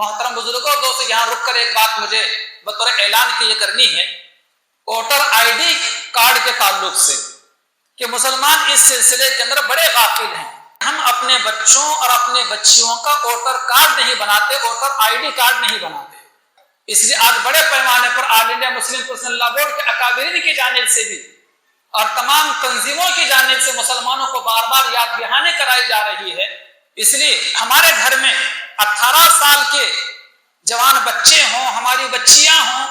محترم بزرگوں دوستوں، یہاں رک کر ایک بات مجھے بطور اعلان کی یہ کرنی ہے ووٹر آئی ڈی کارڈ کے تعلق سے، کہ مسلمان اس سلسلے کے اندر بڑے غافل ہیں۔ ہم اپنے بچوں اور اپنے بچیوں کا ووٹر کارڈ نہیں بناتے، ووٹر آئی ڈی کارڈ نہیں بناتے۔ اس لیے آج بڑے پیمانے پر آل انڈیا مسلم پرسنل لا بورڈ کے اکابرین کی جانب سے بھی اور تمام تنظیموں کی جانب سے مسلمانوں کو بار بار یاد دہانی کرائی جا رہی ہے۔ اس لیے ہمارے گھر میں 18 سال کے جوان بچے ہوں، ہماری بچیاں ہوں،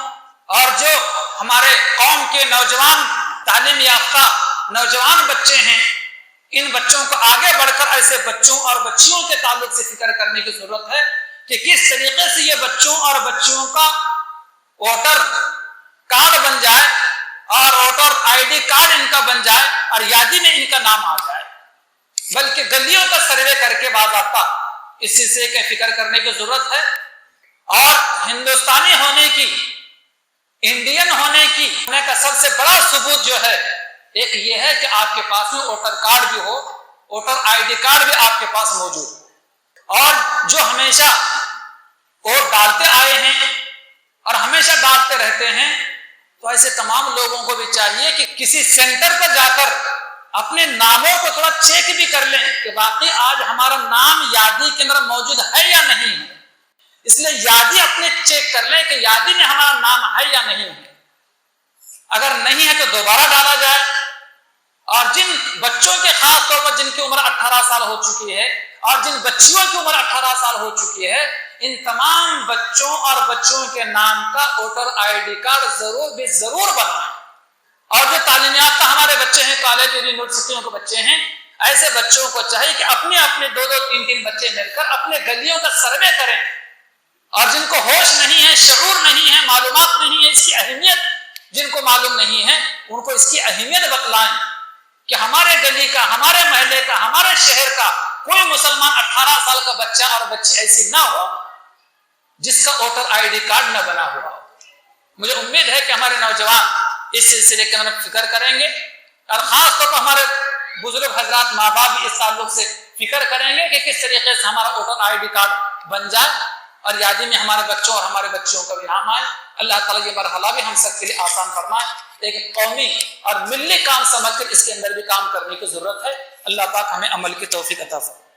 اور جو ہمارے قوم کے نوجوان تعلیم یافتہ نوجوان بچے ہیں، ان بچوں کو آگے بڑھ کر ایسے بچوں اور بچیوں کے تعلق سے فکر کرنے کی ضرورت ہے کہ کس طریقے سے یہ بچوں اور بچیوں کا ووٹر کارڈ بن جائے اور ووٹر آئی ڈی کارڈ ان کا بن جائے اور یادی میں ان کا نام آ جائے، بلکہ گلیوں کا سروے کر کے باضابطہ اس سلسلے کی فکر کرنے کی ضرورت ہے۔ اور ہندوستانی ہونے کی، انڈین ہونے کا سب سے بڑا ثبوت جو ہے ایک یہ ہے کہ آپ کے پاس میں ووٹر کارڈ بھی ہو، ووٹر آئی ڈی کارڈ بھی آپ کے پاس موجود ہو۔ اور جو ہمیشہ ووٹ ڈالتے آئے ہیں اور ہمیشہ ڈالتے رہتے ہیں، تو ایسے تمام لوگوں کو بھی چاہیے کہ کسی سینٹر پر جا کر اپنے ناموں کو تھوڑا چیک بھی کر لیں کہ واقعی آج ہمارا نام یادی کے اندر موجود ہے یا نہیں ہے۔ اس لیے یادی اپنے چیک کر لیں کہ یادی میں ہمارا نام ہے یا نہیں ہے۔ اگر نہیں ہے تو دوبارہ ڈالا جائے۔ اور جن بچوں کے خاص طور پر جن کی عمر 18 سال ہو چکی ہے اور جن بچیوں کی عمر 18 سال ہو چکی ہے، ان تمام بچوں اور بچوں کے نام کا ووٹر آئی ڈی کارڈ ضرور بنائیں۔ اور جو تعلیم یافتہ ہمارے بچے ہیں، کالج اور یونیورسٹیوں کے بچے ہیں، ایسے بچوں کو چاہیے کہ اپنے اپنے 2-2 3-3 بچے مل کر اپنے گلیوں کا سروے کریں، اور جن کو ہوش نہیں ہے، شعور نہیں ہے، معلومات نہیں ہے اس کی اہمیت، جن کو معلوم نہیں ہے ان کو اس کی اہمیت بتلائیں کہ ہمارے گلی کا، ہمارے محلے کا، ہمارے شہر کا کوئی مسلمان 18 سال کا بچہ اور بچی ایسی نہ ہو جس کا ووٹر آئی ڈی کارڈ نہ بنا ہوا۔ مجھے امید ہے کہ ہمارے نوجوان اس سلسلے کے اندر فکر کریں گے، اور خاص طور پر ہمارے بزرگ حضرات ماں باپ بھی اس تعلق سے فکر کریں گے کہ کس طریقے سے ہمارا ووٹر آئی ڈی کارڈ بن جائے اور یادی میں ہمارے بچوں اور ہمارے بچیوں کا بھی نام آئے۔ اللہ تعالیٰ یہ مرحلہ بھی ہم سب کے لیے آسان فرمائے۔ ایک قومی اور ملی کام سمجھ کر اس کے اندر بھی کام کرنے کی ضرورت ہے۔ اللہ پاک ہمیں عمل کی توفیق عطا فرمائے۔